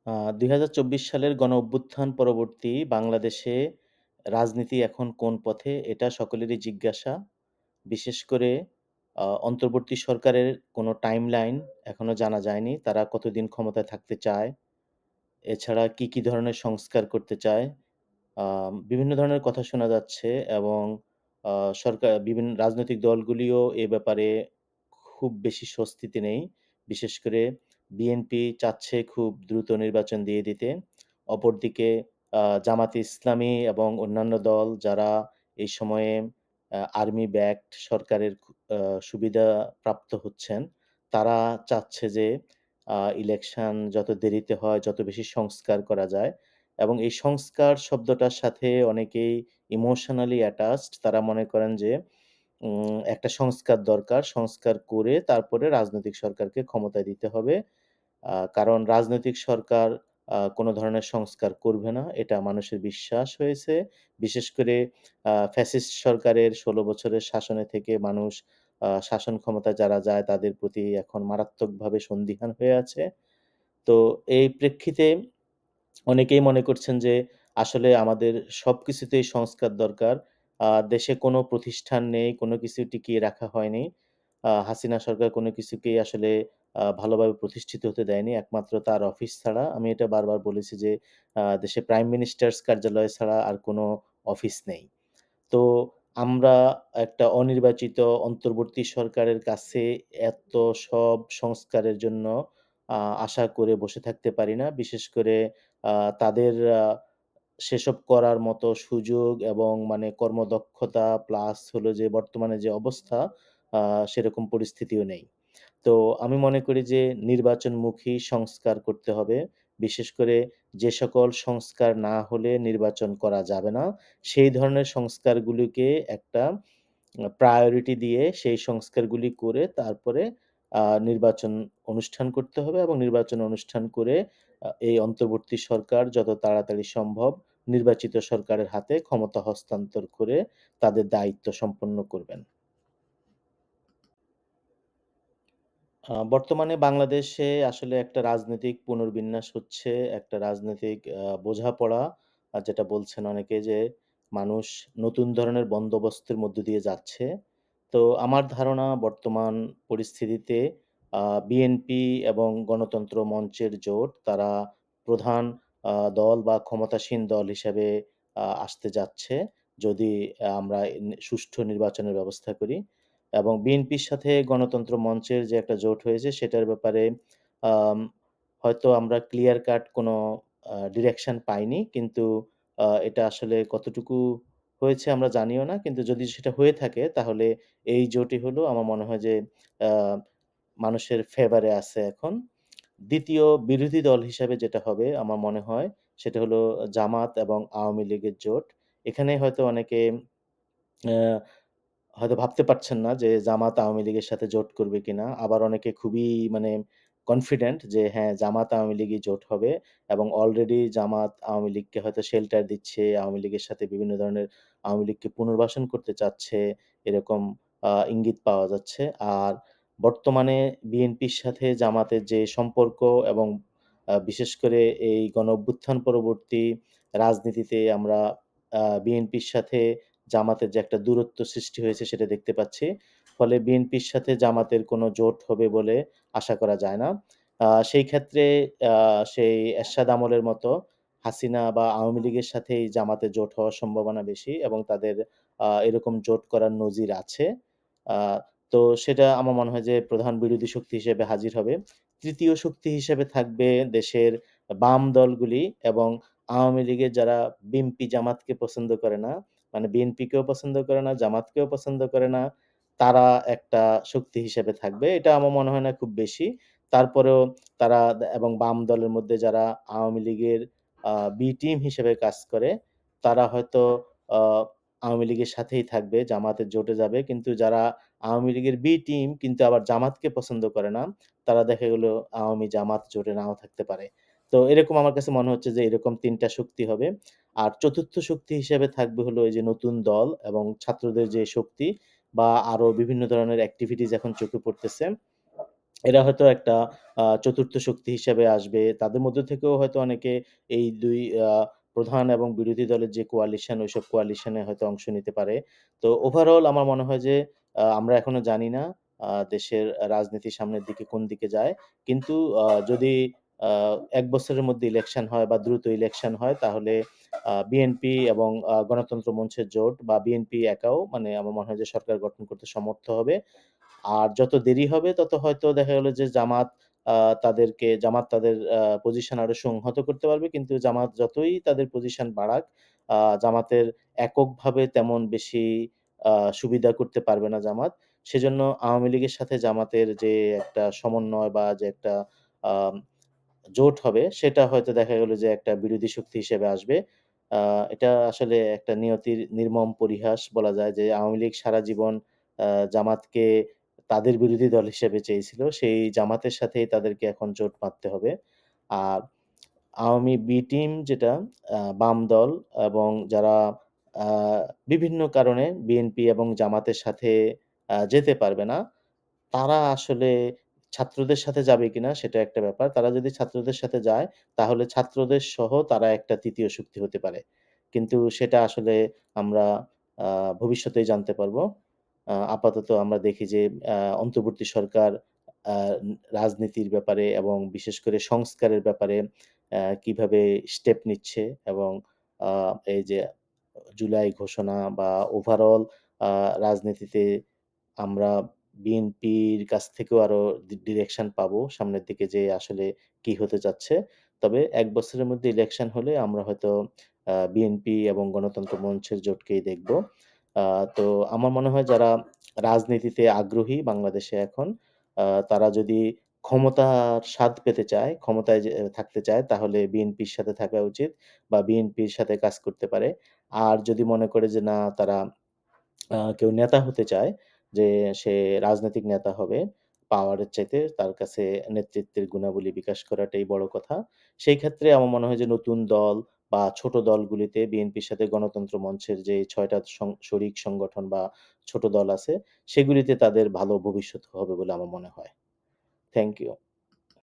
আ ২০২৪ সালের গণঅভ্যুত্থান পরবর্তী বাংলাদেশে রাজনীতি এখন কোন পথে? এটা সকলেরই জিজ্ঞাসা। বিশেষ করে অন্তর্বর্তী সরকারের কোনো টাইমলাইন এখনো জানা যায়নি। তারা কতদিন ক্ষমতায় থাকতে চায়? এছাড়া কি ধরনের সংস্কার করতে চায়? বিভিন্ন ধরনের কথা শোনা যাচ্ছে এবং আ বিভিন্ন রাজনৈতিক দলগুলিও এ ব্যাপারে খুব বেশি স্বস্তিতে নেই। বিশেষ করে বিএনপি চাচ্ছে খুব দ্রুত নির্বাচন দিয়ে দিতে। অপরদিকে জামাতে ইসলামী এবং অন্যান্য দল যারা এই সময়ে আর্মি ব্যাকড সরকারের সুবিধা প্রাপ্ত হচ্ছেন, তারা চাচ্ছে যে ইলেকশন যত দেরিতে হয়, যত বেশি সংস্কার করা যায় এবং এই সংস্কার শব্দটার সাথে অনেকেই ইমোশনালি অ্যাটাচড। তারা মনে করেন যে একটা সংস্কার দরকার। সংস্কার করে তারপরে রাজনৈতিক সরকারকে ক্ষমতায় দিতে হবে। কারণ রাজনৈতিক সরকার কোনো ধরনের সংস্কার করবে না। এটা মানুষের বিশ্বাস হয়েছে। বিশেষ করে ফ্যাসিস্ট সরকারের ১৬ বছরের শাসনে থেকে মানুষ শাসন ক্ষমতায় যারা যায় তাদের প্রতি এখন মারাত্মকভাবে সন্দিহান হয়ে আছে। তো এই প্রেক্ষিতে অনেকেই মনে করছেন যে আসলে আমাদের সবকিছুতেই সংস্কার দরকার। দেশে কোনো প্রতিষ্ঠান নেই, কোনো কিছু টিকিয়ে রাখা হয়নি। হাসিনা সরকার কোনো কিছুকেই আসলে ভালোভাবে প্রতিষ্ঠিত হতে দেয়নি একমাত্র তার অফিস ছাড়া। আমি এটা বারবার বলেছি যে দেশে প্রাইম মিনিস্টার্স কার্যালয় ছাড়া আর কোনো অফিস নেই। তো আমরা একটা অনির্বাচিত অন্তর্বর্তী সরকারের কাছে এত সব সংস্কারের জন্য আশা করে বসে থাকতে পারি না। বিশেষ করে আ তাদের সেসব করার মতো সুযোগ এবং মানে কর্মদক্ষতা প্লাস হলো যে বর্তমানে যে অবস্থা আ সেরকম পরিস্থিতিও নেই। তো আমি মনে করি যে নির্বাচনমুখী সংস্কার করতে হবে। বিশেষ করে যে সকল সংস্কার না হলে নির্বাচন করা যাবে না, সেই ধরনের সংস্কারগুলিকে একটা প্রায়োরিটি দিয়ে সেই সংস্কারগুলি করে তারপরে নির্বাচন অনুষ্ঠান করতে হবে এবং নির্বাচন অনুষ্ঠান করে এই অন্তর্বর্তী সরকার যত তাড়াতাড়ি সম্ভব নির্বাচিত সরকারের হাতে ক্ষমতা হস্তান্তর করে তাদের দায়িত্ব সম্পন্ন করবেন। বর্তমানে বাংলাদেশে আসলে একটা রাজনৈতিক পুনর্বিন্যাস হচ্ছে, একটা রাজনৈতিক বোঝাপড়া যেটা বলছেন অনেকে যে মানুষ নতুন ধরনের বন্দোবস্তের মধ্য দিয়ে যাচ্ছে। তো আমার ধারণা বর্তমান পরিস্থিতিতে আ বিএনপি এবং গণতন্ত্র মঞ্চের জোট তারা প্রধান দল বা ক্ষমতাসীন দল হিসেবে আসতে যাচ্ছে যদি আমরা সুষ্ঠু নির্বাচনের ব্যবস্থা করি। এবং বিএনপির সাথে গণতন্ত্র মঞ্চের যে একটা জোট হয়েছে সেটার ব্যাপারে আম হয়তো আমরা ক্লিয়ার কাট কোনো ডিরেকশন পাইনি। কিন্তু এটা আসলে কতটুকু হয়েছে আমরা জানিও না। কিন্তু যদি সেটা হয়ে থাকে তাহলে এই জোটই হলো আমার মনে হয় যে আ মানুষের ফেভারে আছে এখন। ২য় বিরোধী দল হিসাবে যেটা হবে আমার মনে হয় সেটা হলো জামাত এবং আওয়ামী লীগের জোট। এখানে হয়তো অনেকে অ্যা হয়তো ভাবতে পারছেন না যে জামাত আওয়ামী লীগের সাথে জোট করবে কিনা। আবার অনেকে খুবই মানে কনফিডেন্ট যে হ্যাঁ, জামাত আওয়ামী লীগই জোট হবে এবং অলরেডি জামাত আওয়ামী লীগকে হয়তো শেল্টার দিচ্ছে। আওয়ামী লীগের সাথে বিভিন্ন ধরনের আওয়ামী লীগকে পুনর্বাসন করতে চাচ্ছে। এরকম ইঙ্গিত পাওয়া যাচ্ছে। আর বর্তমানে বিএনপির সাথে জামাতের যে সম্পর্ক এবং বিশেষ করে এই গণ-অভ্যুত্থান পরবর্তী রাজনীতিতে আমরা বিএনপির সাথে জামাতের যে একটা দূরত্ব সৃষ্টি হয়েছে সেটা দেখতে পাচ্ছি। ফলে বিএনপির সাথে জামাতের কোনো জোট হবে বলে আশা করা যায় না। সেই ক্ষেত্রে আ সেই এরশাদ আমলের মতো হাসিনা বা আওয়ামী লীগের সাথেই জামাতের জোট হওয়ার সম্ভাবনা বেশি এবং তাদের এরকম জোট করার নজির আছে। আ তো সেটা আমার মনে হয় যে প্রধান বিরোধী শক্তি হিসেবে হাজির হবে। ৩য় শক্তি হিসেবে থাকবে দেশের বাম দলগুলি এবং আওয়ামী লীগের যারা বিএনপি জামাতকে পছন্দ করে না, মানে বিএনপিকেও পছন্দ করে না, জামাতকেও পছন্দ করে না। তারা একটা শক্তি হিসেবে থাকবে। এটা আমার মনে হয় না খুব বেশি। তারপরেও তারা এবং বাম দলের মধ্যে যারা আওয়ামী লীগের বি টিম হিসেবে কাজ করে, তারা হয়তো আ আওয়ামী লীগের সাথেই থাকবে, জামাতের জোটে যাবে। কিন্তু যারা আওয়ামী লীগের বি টিম কিন্তু আবার জামাতকে পছন্দ করে না, তারা দেখা গেল আওয়ামী জামাত জোটে নাও থাকতে পারে। তো এরকম আমার কাছে মনে হচ্ছে যে এরকম ৩ টা শক্তি হবে। আর ৪র্থ শক্তি হিসেবে থাকবে হলো এই যে নতুন দল এবং ছাত্রদের যে শক্তি বা আরো বিভিন্ন ধরনের এক্টিভিটিস এখন চোখে পড়তেছে। এরা হয়তো একটা ৪র্থ শক্তি হিসেবে আসবে। তাদের মধ্য থেকেও হয়তো অনেকে এই ২ আ প্রধান এবং বিরোধী দলের যে কোয়ালিশন, ওইসব কোয়ালিশন এ হয়তো অংশ নিতে পারে। তো ওভারঅল আমার মনে হয় যে আমরা এখনো জানি না দেশের রাজনীতি সামনের দিকে কোন দিকে যায়। কিন্তু যদি আ ১ বছরের মধ্যে ইলেকশন হয় বা দ্রুত ইলেকশন হয় তাহলে বিএনপি এবং গণতন্ত্র মঞ্চের জোট বা বিএনপি একাও মানে আমার মনে হয় যে সরকার গঠন করতে সমর্থ হবে। আর যত দেরি হবে তত হয়তো দেখা গেল যে আ জামাত তাদের পজিশন আরো সংহত করতে পারবে। কিন্তু জামাত যতই তাদের পজিশন বাড়াক, জামাতের এককভাবে তেমন বেশি আ সুবিধা করতে পারবে না জামাত। সেজন্য আওয়ামী লীগের সাথে জামাতের যে একটা সমন্বয় বা যে একটা আম জোট হবে সেটা হয়তো দেখা গেল যে একটা বিরোধী শক্তি হিসেবে আসবে। আ এটা আসলে একটা নিয়তির নির্মম পরিহাস বলা যায় যে আওয়ামী লীগ সারা জীবন জামাতকে তাদের বিরোধী দল হিসেবে চেয়েছিল। সেই জামাতের সাথেই তাদেরকে এখন জোট বাঁধতে হবে। আর আওয়ামী বি টিম যেটা বাম দল এবং যারা আ বিভিন্ন কারণে বিএনপি এবং জামাতের সাথে যেতে পারবে না তারা আসলে ছাত্রদের সাথে যাবে কিনা সেটা একটা ব্যাপার। তারা যদি ছাত্রদের সাথে যায়, তাহলে ছাত্রদের সহ তারা একটা ৩য় শক্তি হতে পারে। কিন্তু সেটা আসলে আমরা আ ভবিষ্যতেই জানতে পারবো। আপাতত আমরা দেখি যে অন্তর্বর্তী সরকার আ রাজনীতির ব্যাপারে এবং বিশেষ করে সংস্কারের ব্যাপারে কিভাবে স্টেপ নিচ্ছে এবং আ এই যে জুলাই ঘোষণা বা ওভারঅল আ রাজনীতিতে আমরা বিএনপির কাছ থেকেও আরো ডিরেকশন পাবো সামনের দিকে যে আসলে কি হতে যাচ্ছে। তবে ১ বছরের মধ্যে ইলেকশন হলে আমরা হয়তো বিএনপি এবং গণতন্ত্র মঞ্চের জোটকেই দেখব। আ তো আমার মনে হয় যারা রাজনীতিতে আগ্রহী বাংলাদেশে এখন, তারা যদি ক্ষমতার স্বাদ পেতে চায়, ক্ষমতায় থাকতে চায় তাহলে বিএনপির সাথে থাকা উচিত বা বিএনপির সাথে কাজ করতে পারে। আর যদি মনে করে যে না তারা কেউ নেতা হতে চায় যে সে রাজনৈতিক নেতা হবে, পাওয়ারের চাইতে তার কাছে নেতৃত্বের গুণাবলী বিকাশ করাটাই বড় কথা। সেই ক্ষেত্রে আমার মনে হয় যে নতুন দল বা ছোট দলগুলিতে বিএনপির সাথে গণতন্ত্র মঞ্চের যে ৬ টা শরিক সংগঠন বা ছোট দল আছে, সেগুলিতে তাদের ভালো ভবিষ্যৎ হবে বলে আমার মনে হয়। Thank you.